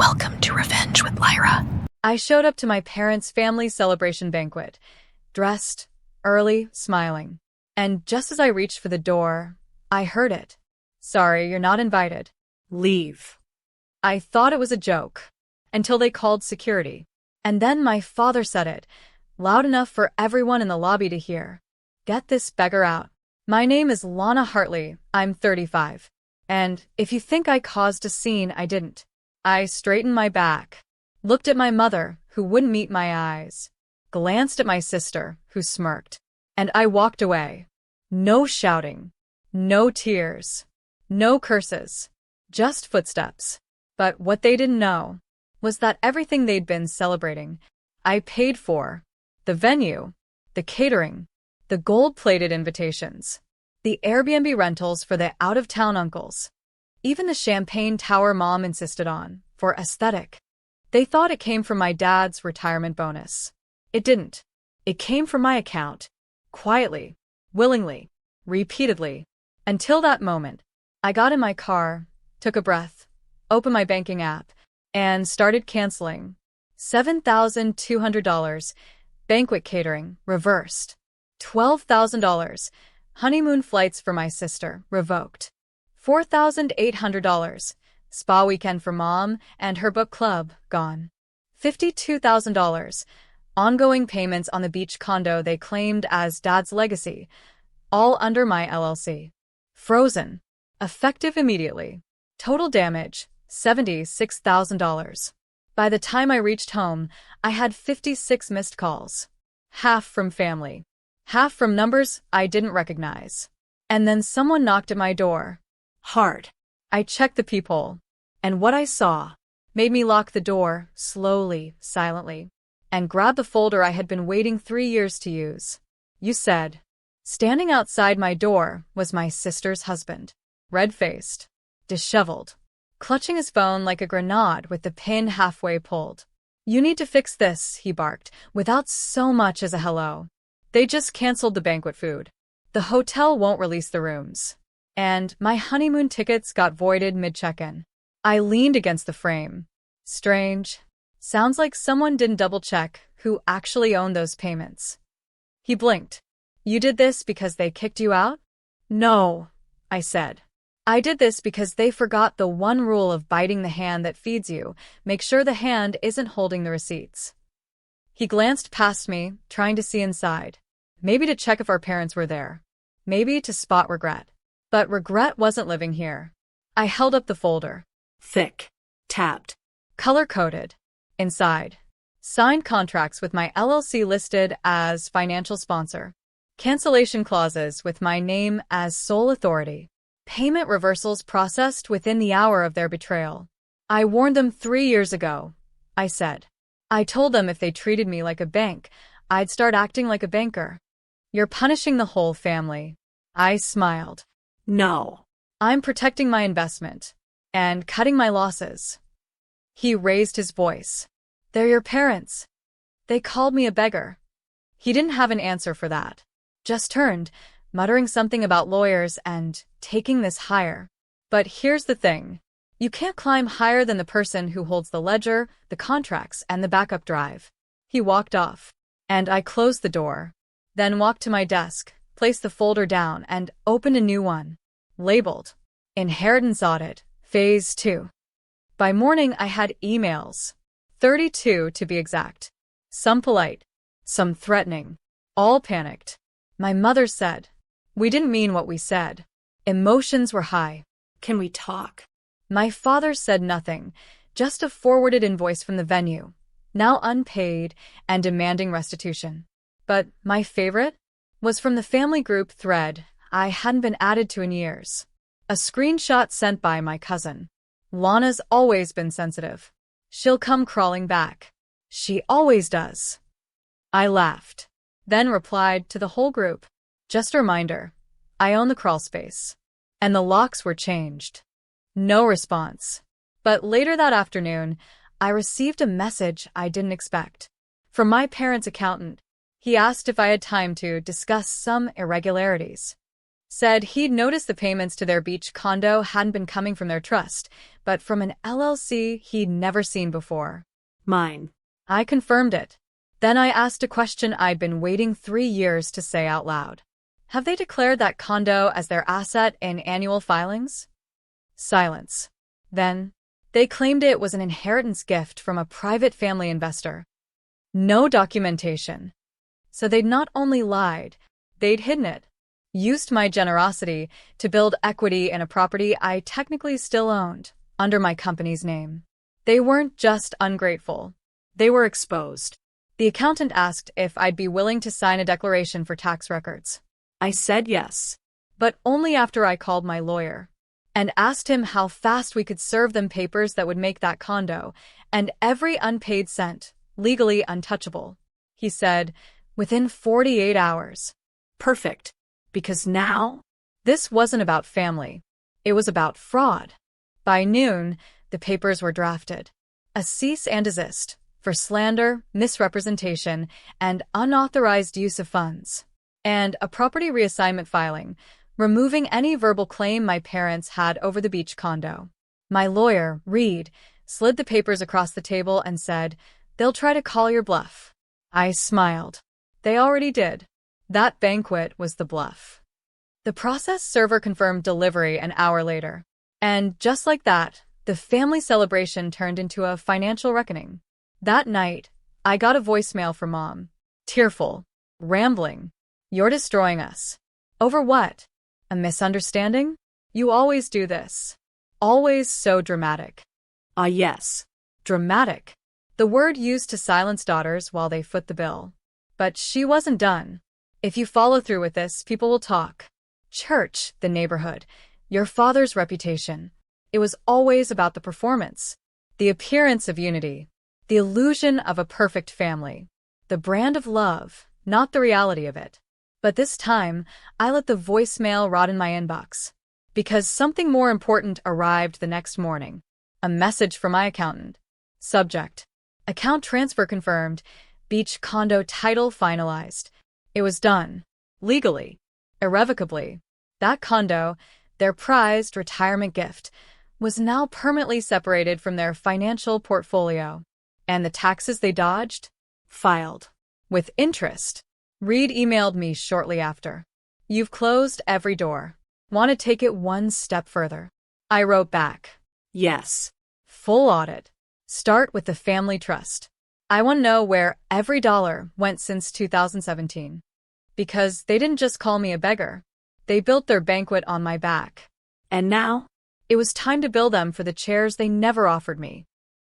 Welcome to Revenge with Lyra. I showed up to my parents' family celebration banquet, dressed, early, smiling. And just as I reached for the door, I heard it. "Sorry, you're not invited. Leave." I thought it was a joke, until they called security. And then my father said it, loud enough for everyone in the lobby to hear. "Get this beggar out. My name is Lana Hartley, I'm 35. And if you think I caused a scene, I didn't." I straightened my back, looked at my mother, who wouldn't meet my eyes, glanced at my sister, who smirked, and I walked away. No shouting, no tears, no curses, just footsteps. But what they didn't know was that everything they'd been celebrating, I paid for. The venue, the catering, the gold-plated invitations, the Airbnb rentals for the out-of-town uncles. Even the champagne tower Mom insisted on, for aesthetic. They thought it came from my dad's retirement bonus. It didn't. It came from my account. Quietly, willingly, repeatedly. Until that moment, I got in my car, took a breath, opened my banking app, and started canceling. $7,200. Banquet catering, reversed. $12,000. Honeymoon flights for my sister, revoked. $4,800. Spa weekend for Mom and her book club, gone. $52,000. Ongoing payments on the beach condo they claimed as Dad's legacy, all under my LLC. Frozen. Effective immediately. Total damage, $76,000. By the time I reached home, I had 56 missed calls. Half from family. Half from numbers I didn't recognize. And then someone knocked at my door. Hard. I checked the peephole, and what I saw made me lock the door, slowly, silently, and grab the folder I had been waiting 3 years to use. "You said." Standing outside my door was my sister's husband, red-faced, disheveled, clutching his phone like a grenade with the pin halfway pulled. "You need to fix this," he barked, without so much as a hello. "They just canceled the banquet food. The hotel won't release the rooms. And my honeymoon tickets got voided mid-check-in." I leaned against the frame. Strange. Sounds like someone didn't double-check who actually owned those payments. He blinked. "You did this because they kicked you out?" "No," I said. "I did this because they forgot the one rule of biting the hand that feeds you. Make sure the hand isn't holding the receipts." He glanced past me, trying to see inside. Maybe to check if our parents were there. Maybe to spot regret. But regret wasn't living here. I held up the folder. Thick. Tabbed. Color-coded. Inside. Signed contracts with my LLC listed as financial sponsor. Cancellation clauses with my name as sole authority. Payment reversals processed within the hour of their betrayal. "I warned them 3 years ago," I said. "I told them if they treated me like a bank, I'd start acting like a banker." "You're punishing the whole family." I smiled. "No. I'm protecting my investment. And cutting my losses." He raised his voice. "They're your parents. They called me a beggar." He didn't have an answer for that. Just turned, muttering something about lawyers and taking this higher. But here's the thing. You can't climb higher than the person who holds the ledger, the contracts, and the backup drive. He walked off, and I closed the door. Then walked to my desk, placed the folder down, and opened a new one. Labeled Inheritance Audit, Phase 2. By morning, I had emails. 32 to be exact. Some polite, some threatening. All panicked. My mother said, "We didn't mean what we said." Emotions were high. "Can we talk?" My father said nothing, just a forwarded invoice from the venue, now unpaid and demanding restitution. But my favorite was from the family group thread I hadn't been added to in years. A screenshot sent by my cousin. "Lana's always been sensitive. She'll come crawling back. She always does." I laughed, then replied to the whole group. "Just a reminder, I own the crawl space." And the locks were changed. No response. But later that afternoon, I received a message I didn't expect. From my parents' accountant. He asked if I had time to discuss some irregularities. Said he'd noticed the payments to their beach condo hadn't been coming from their trust, but from an LLC he'd never seen before. Mine. I confirmed it. Then I asked a question I'd been waiting 3 years to say out loud. Have they declared that condo as their asset in annual filings? Silence. Then, they claimed it was an inheritance gift from a private family investor. No documentation. So they'd not only lied, they'd hidden it. Used my generosity to build equity in a property I technically still owned, under my company's name. They weren't just ungrateful. They were exposed. The accountant asked if I'd be willing to sign a declaration for tax records. I said yes. But only after I called my lawyer and asked him how fast we could serve them papers that would make that condo and every unpaid cent legally untouchable. He said, within 48 hours. Perfect. Because now, this wasn't about family. It was about fraud. By noon, the papers were drafted. A cease and desist for slander, misrepresentation, and unauthorized use of funds. And a property reassignment filing, removing any verbal claim my parents had over the beach condo. My lawyer, Reed, slid the papers across the table and said, "They'll try to call your bluff." I smiled. They already did. That banquet was the bluff. The process server confirmed delivery an hour later. And just like that, the family celebration turned into a financial reckoning. That night, I got a voicemail from Mom. Tearful. Rambling. "You're destroying us." Over what? A misunderstanding? You always do this. Always so dramatic. Yes. Dramatic. The word used to silence daughters while they foot the bill. But she wasn't done. If you follow through with this, people will talk. Church, the neighborhood, your father's reputation. It was always about the performance, the appearance of unity, the illusion of a perfect family, the brand of love, not the reality of it. But this time, I let the voicemail rot in my inbox. Because something more important arrived the next morning. A message from my accountant. Subject: account transfer confirmed. Beach condo title finalized. It was done. Legally. Irrevocably. That condo, their prized retirement gift, was now permanently separated from their financial portfolio. And the taxes they dodged? Filed. With interest. Reed emailed me shortly after. "You've closed every door. Want to take it one step further?" I wrote back. Yes. Full audit. Start with the family trust. I want to know where every dollar went since 2017. Because they didn't just call me a beggar. They built their banquet on my back. And now? It was time to bill them for the chairs they never offered me.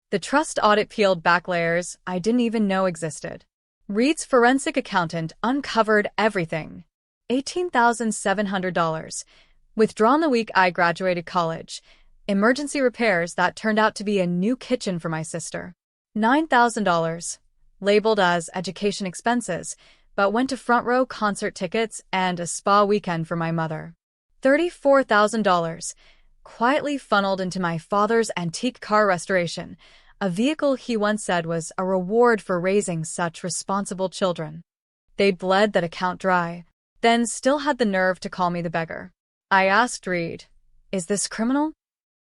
The trust audit peeled back layers I didn't even know existed. Reed's forensic accountant uncovered everything. $18,700. Withdrawn the week I graduated college. Emergency repairs that turned out to be a new kitchen for my sister. $9,000. Labeled as education expenses, but went to front row concert tickets and a spa weekend for my mother. $34,000. Quietly funneled into my father's antique car restoration, a vehicle he once said was a reward for raising such responsible children. They'd bled that account dry, then still had the nerve to call me the beggar. I asked Reed, "Is this criminal?"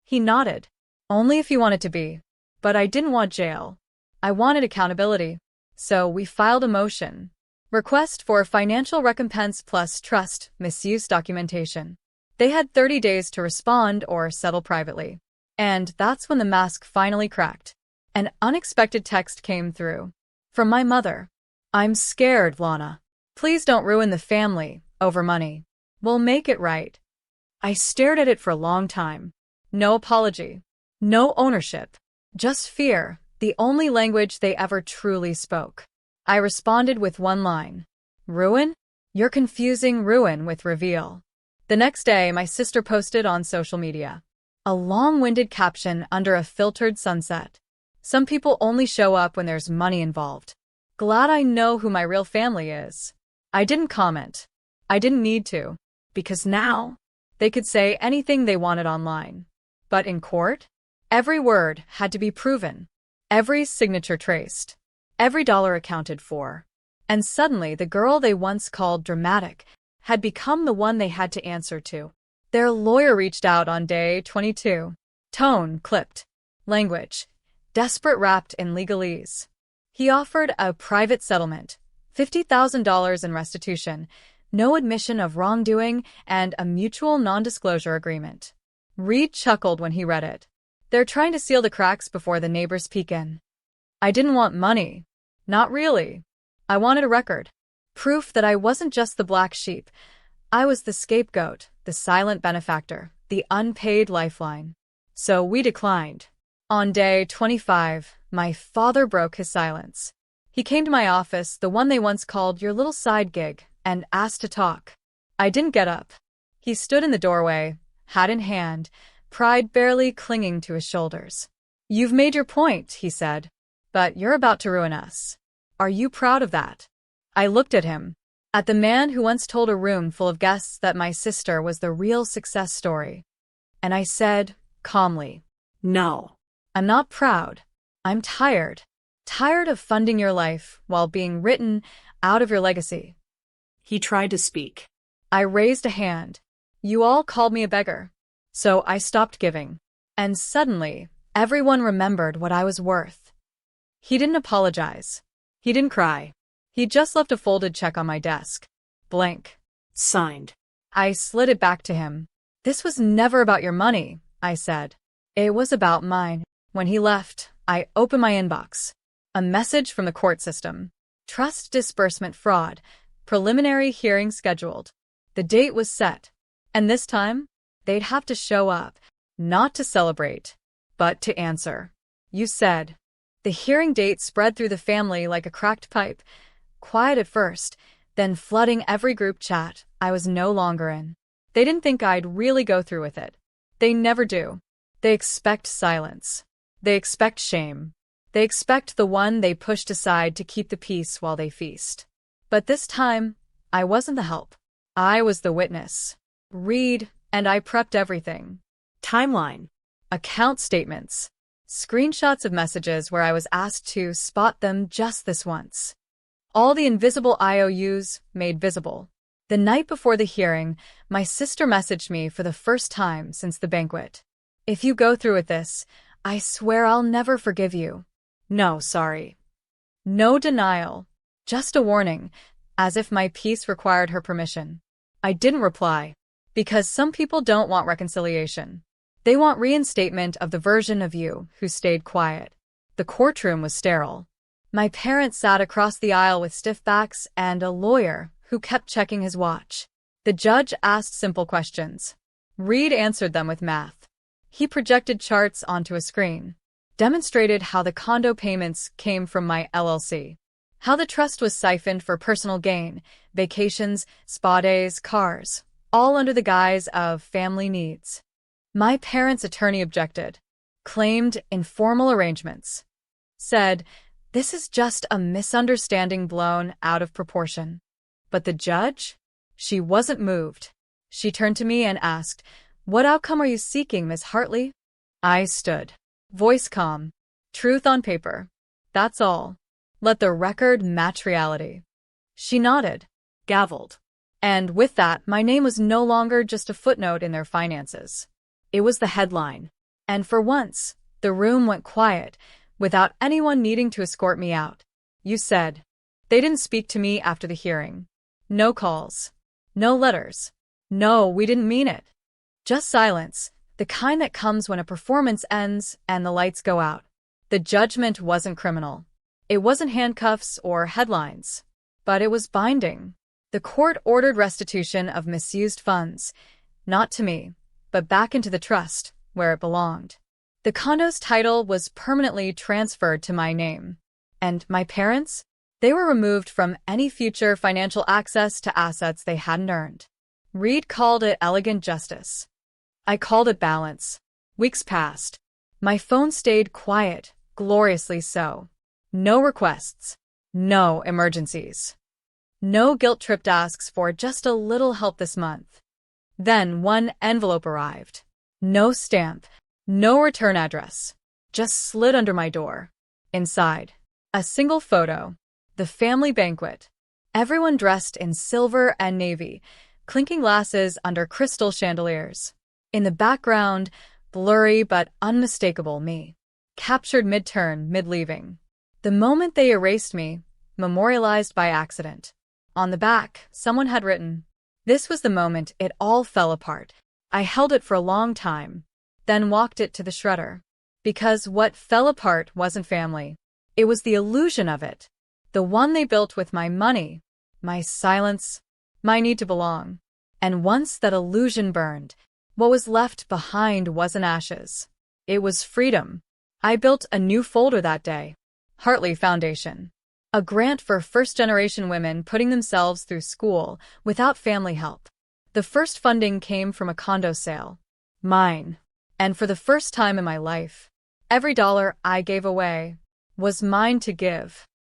He nodded. "Only if you want it to be." But I didn't want jail. I wanted accountability. So we filed a motion. Request for financial recompense plus trust misuse documentation. They had 30 days to respond or settle privately. And that's when the mask finally cracked. An unexpected text came through. From my mother. "I'm scared, Lana. Please don't ruin the family over money. We'll make it right." I stared at it for a long time. No apology. No ownership. Just fear, the only language they ever truly spoke. I responded with one line. "Ruin? You're confusing ruin with reveal." The next day, my sister posted on social media. A long-winded caption under a filtered sunset. "Some people only show up when there's money involved. Glad I know who my real family is." I didn't comment. I didn't need to. Because now, they could say anything they wanted online. But in court, every word had to be proven. Every signature traced. Every dollar accounted for. And suddenly, the girl they once called dramatic had become the one they had to answer to. Their lawyer reached out on day 22. Tone clipped. Language desperate, wrapped in legalese. He offered a private settlement, $50,000 in restitution, no admission of wrongdoing, and a mutual non-disclosure agreement. Reed chuckled when he read it. They're trying to seal the cracks before the neighbors peek in. I didn't want money. Not really. I wanted a record. Proof that I wasn't just the black sheep. I was the scapegoat, the silent benefactor, the unpaid lifeline. So we declined. On day 25, my father broke his silence. He came to my office, the one they once called your little side gig, and asked to talk. I didn't get up. He stood in the doorway, hat in hand, pride barely clinging to his shoulders. You've made your point, he said, but you're about to ruin us. Are you proud of that? I looked at him, at the man who once told a room full of guests that my sister was the real success story. And I said, calmly, No. I'm not proud. I'm tired. Tired of funding your life while being written out of your legacy. He tried to speak. I raised a hand. You all called me a beggar. So I stopped giving. And suddenly, everyone remembered what I was worth. He didn't apologize. He didn't cry. He just left a folded check on my desk. Blank. Signed. I slid it back to him. This was never about your money, I said. It was about mine. When he left, I opened my inbox. A message from the court system. Trust disbursement fraud. Preliminary hearing scheduled. The date was set. And this time, they'd have to show up. Not to celebrate, but to answer. You said. The hearing date spread through the family like a cracked pipe. Quiet at first, then flooding every group chat I was no longer in. They didn't think I'd really go through with it. They never do. They expect silence. They expect shame. They expect the one they pushed aside to keep the peace while they feast. But this time, I wasn't the help. I was the witness. Read, and I prepped everything. Timeline. Account statements. Screenshots of messages where I was asked to spot them just this once. All the invisible IOUs made visible. The night before the hearing, my sister messaged me for the first time since the banquet. If you go through with this, I swear I'll never forgive you. No, sorry. No denial. Just a warning, as if my peace required her permission. I didn't reply, because some people don't want reconciliation. They want reinstatement of the version of you who stayed quiet. The courtroom was sterile. My parents sat across the aisle with stiff backs and a lawyer who kept checking his watch. The judge asked simple questions. Reed answered them with math. He projected charts onto a screen, demonstrated how the condo payments came from my LLC, how the trust was siphoned for personal gain, vacations, spa days, cars, all under the guise of family needs. My parents' attorney objected, claimed informal arrangements, said, this is just a misunderstanding blown out of proportion. But the judge? She wasn't moved. She turned to me and asked, what outcome are you seeking, Miss Hartley? I stood. Voice calm. Truth on paper. That's all. Let the record match reality. She nodded. Gavelled. And with that, my name was no longer just a footnote in their finances. It was the headline. And for once, the room went quiet, without anyone needing to escort me out. You said. They didn't speak to me after the hearing. No calls. No letters. No, we didn't mean it. Just silence, the kind that comes when a performance ends and the lights go out. The judgment wasn't criminal. It wasn't handcuffs or headlines. But it was binding. The court ordered restitution of misused funds, not to me, but back into the trust, where it belonged. The condo's title was permanently transferred to my name. And my parents? They were removed from any future financial access to assets they hadn't earned. Reed called it elegant justice. I called it balance. Weeks passed. My phone stayed quiet, gloriously so. No requests. No emergencies. No guilt-tripped asks for just a little help this month. Then one envelope arrived. No stamp. No return address. Just slid under my door. Inside, a single photo. The family banquet. Everyone dressed in silver and navy. clinking glasses under crystal chandeliers. In the background, blurry but unmistakable me. Captured mid-turn, mid-leaving. The moment they erased me, memorialized by accident. On the back, someone had written, "This was the moment it all fell apart." I held it for a long time, then walked it to the shredder. Because what fell apart wasn't family. It was the illusion of it. The one they built with my money, my silence, my need to belong. And once that illusion burned, what was left behind wasn't ashes. It was freedom. I built a new folder that day. Hartley Foundation. A grant for first-generation women putting themselves through school without family help. The first funding came from a condo sale. Mine. And for the first time in my life, every dollar I gave away was mine to give.